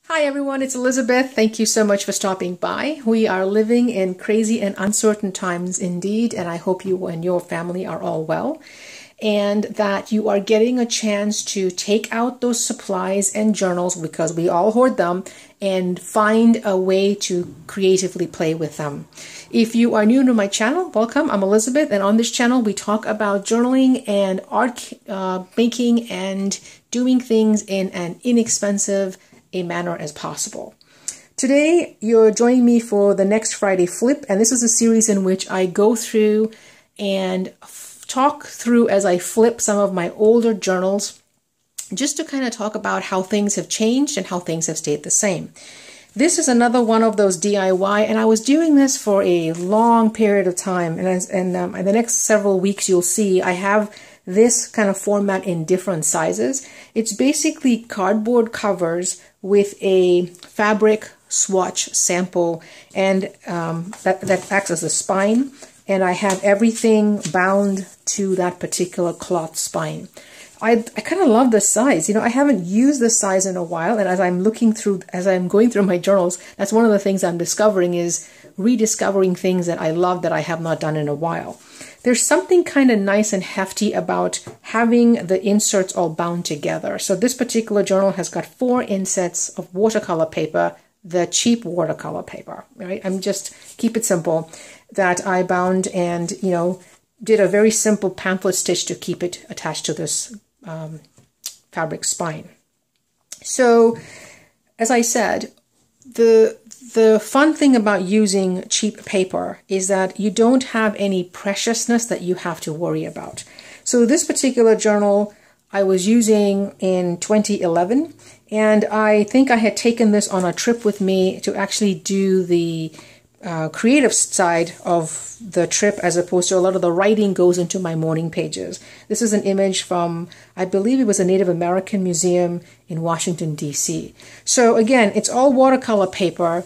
Hi everyone, it's Elizabeth. Thank you so much for stopping by. We are living in crazy and uncertain times indeed, and I hope you and your family are all well, and that you are getting a chance to take out those supplies and journals, because we all hoard them, and find a way to creatively play with them. If you are new to my channel, welcome. I'm Elizabeth, and on this channel we talk about journaling and art making and doing things in an inexpensive manner as possible. Today you're joining me for the Next Friday Flip, and this is a series in which I go through and talk through as I flip some of my older journals, just to kind of talk about how things have changed and how things have stayed the same. This is another one of those DIY, and I was doing this for a long period of time, and in the next several weeks you'll see I have this kind of format in different sizes. It's basically cardboard covers with a fabric swatch sample, and that acts as a spine, and I have everything bound to that particular cloth spine. I kind of love this size. You know, I haven't used this size in a while, and as I'm going through my journals, that's one of the things I'm discovering, is rediscovering things that I love that I have not done in a while. There's something kind of nice and hefty about having the inserts all bound together. So this particular journal has got 4 insets of watercolor paper, the cheap watercolor paper, right? I'm just keep it simple, that I bound and, you know, did a very simple pamphlet stitch to keep it attached to this fabric spine. So, as I said, the fun thing about using cheap paper is that you don't have any preciousness that you have to worry about. So this particular journal I was using in 2011, and I think I had taken this on a trip with me to actually do the creative side of the trip, as opposed to a lot of the writing goes into my morning pages. This is an image from, I believe it was a Native American museum in Washington, D.C. So again, it's all watercolor paper.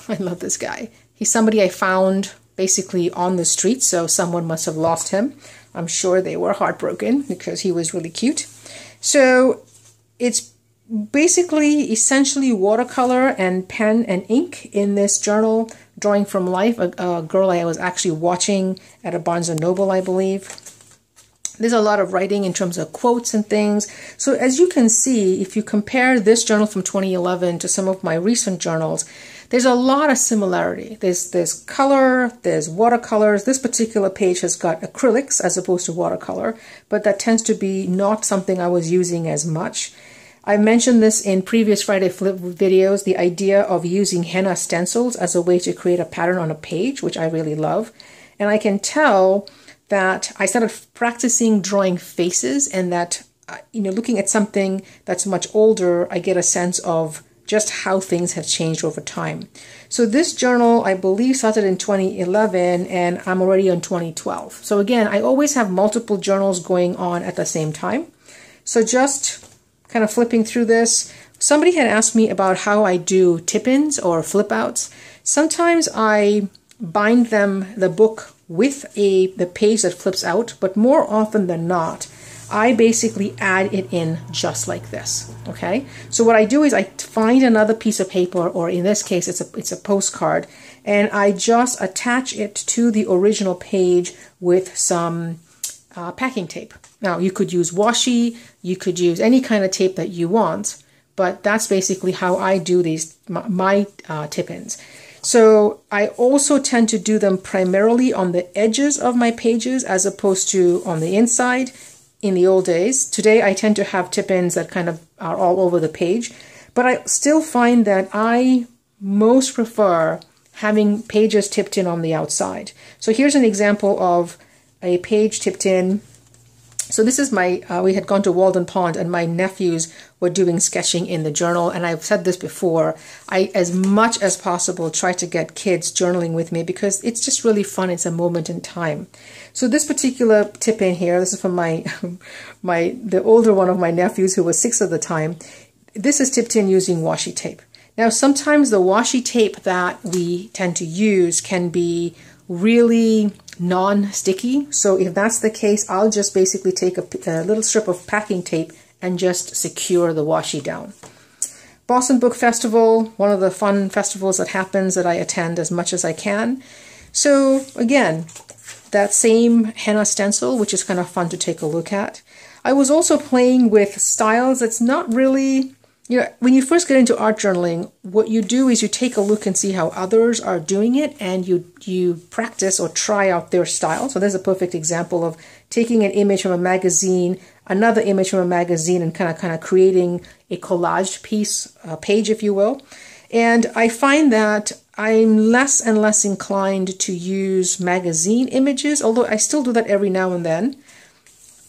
I love this guy. He's somebody I found basically on the street, so someone must have lost him. I'm sure they were heartbroken because he was really cute. So it's basically essentially watercolor and pen and ink in this journal, drawing from life, a girl I was actually watching at a Barnes & Noble, I believe. There's a lot of writing in terms of quotes and things. So as you can see, if you compare this journal from 2011 to some of my recent journals, there's a lot of similarity. There's color, there's watercolors. This particular page has got acrylics as opposed to watercolor, but that tends to be not something I was using as much. I mentioned this in previous Friday Flip videos, the idea of using henna stencils as a way to create a pattern on a page, which I really love. And I can tell that I started practicing drawing faces, and that, you know, looking at something that's much older, I get a sense of just how things have changed over time. So this journal, I believe, started in 2011, and I'm already on 2012. So again, I always have multiple journals going on at the same time. So just kind of flipping through this, somebody had asked me about how I do Tippins or flip outs. Sometimes I bind the book with the page that flips out, but more often than not, I basically add it in just like this, okay? So what I do is I find another piece of paper, or in this case, it's a postcard, and I just attach it to the original page with some packing tape. Now, you could use washi, you could use any kind of tape that you want, but that's basically how I do these, my Tippins. So I also tend to do them primarily on the edges of my pages as opposed to on the inside in the old days. Today I tend to have Tippins that kind of are all over the page, but I still find that I most prefer having pages tipped in on the outside. So here's an example of a page tipped in. So this is my, we had gone to Walden Pond, and my nephews were doing sketching in the journal, and I've said this before, I, as much as possible, try to get kids journaling with me because it's just really fun. It's a moment in time. So this particular tip in here, this is from the older one of my nephews, who was 6 at the time. This is tipped in using washi tape. Now, sometimes the washi tape that we tend to use can be really non-sticky. So if that's the case, I'll just basically take a little strip of packing tape and just secure the washi down. Boston Book Festival, one of the fun festivals that happens that I attend as much as I can. So again, that same henna stencil, which is kind of fun to take a look at. I was also playing with styles that's not really, when you first get into art journaling, what you do is you take a look and see how others are doing it, and you practice or try out their style. So there's a perfect example of taking an image from a magazine, another image from a magazine, and kind of creating a collaged piece, page, if you will. And I find that I'm less and less inclined to use magazine images, although I still do that every now and then.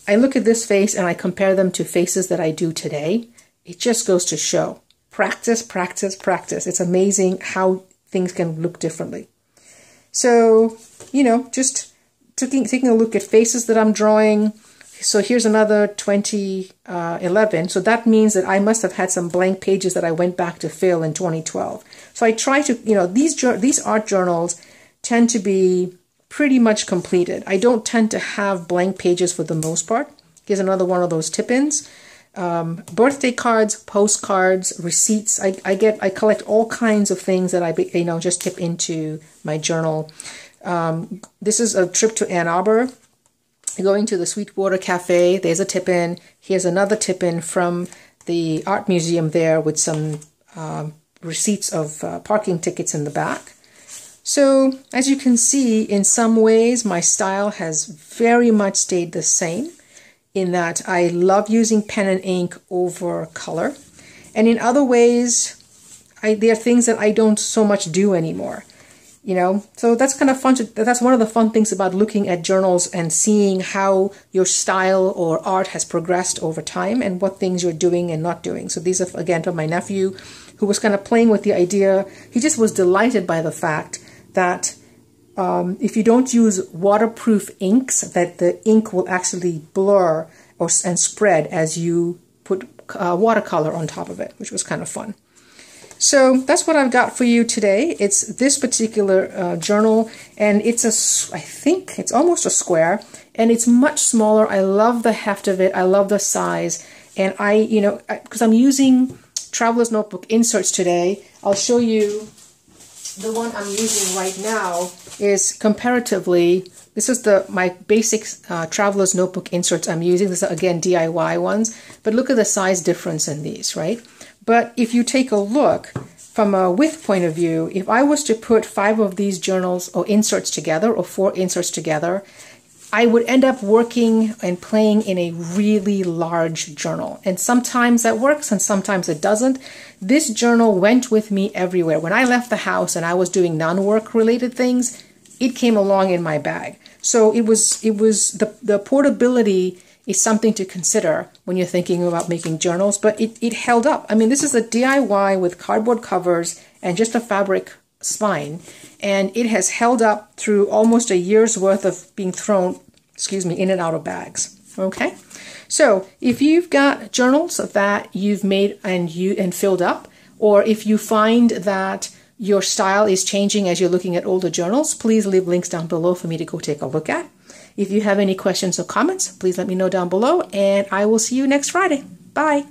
I look at this face and I compare them to faces that I do today. It just goes to show. Practice, practice, practice. It's amazing how things can look differently. So, just taking a look at faces that I'm drawing. So here's another 2011. So that means that I must have had some blank pages that I went back to fill in 2012. So I try to, these art journals tend to be pretty much completed. I don't tend to have blank pages for the most part. Here's another one of those Tippins. Birthday cards, postcards, receipts. I collect all kinds of things that I just tip into my journal. This is a trip to Ann Arbor. Going to the Sweetwater Cafe. There's a Tippin. Here's another Tippin from the art museum there with some receipts of parking tickets in the back. So as you can see, in some ways my style has very much stayed the same, in that I love using pen and ink over color. And in other ways, there are things that I don't so much do anymore. So that's kind of fun. That's one of the fun things about looking at journals and seeing how your style or art has progressed over time and what things you're doing and not doing. So these are, again, from my nephew, who was kind of playing with the idea. He just was delighted by the fact that if you don't use waterproof inks, that the ink will actually blur and spread as you put watercolor on top of it, which was kind of fun. So that's what I've got for you today. It's this particular journal, and it's I think it's almost a square, and it's much smaller. I love the heft of it. I love the size, and because I'm using Traveler's Notebook inserts today, I'll show you the one I'm using right now is comparatively, this is my basic Traveler's Notebook inserts I'm using. This are, again, DIY ones, but look at the size difference in these, right? But if you take a look from a width point of view, if I was to put 5 of these journals or inserts together, or 4 inserts together, I would end up working and playing in a really large journal. And sometimes that works and sometimes it doesn't. This journal went with me everywhere. When I left the house and I was doing non-work related things, it came along in my bag. So it was the portability is something to consider when you're thinking about making journals, but it held up. I mean, this is a DIY with cardboard covers and just a fabric spine, and it has held up through almost a year's worth of being thrown, in and out of bags. Okay, so if you've got journals that you've made and filled up, or if you find that your style is changing as you're looking at older journals, please leave links down below for me to go take a look at. If you have any questions or comments, please let me know down below, and I will see you next Friday. Bye.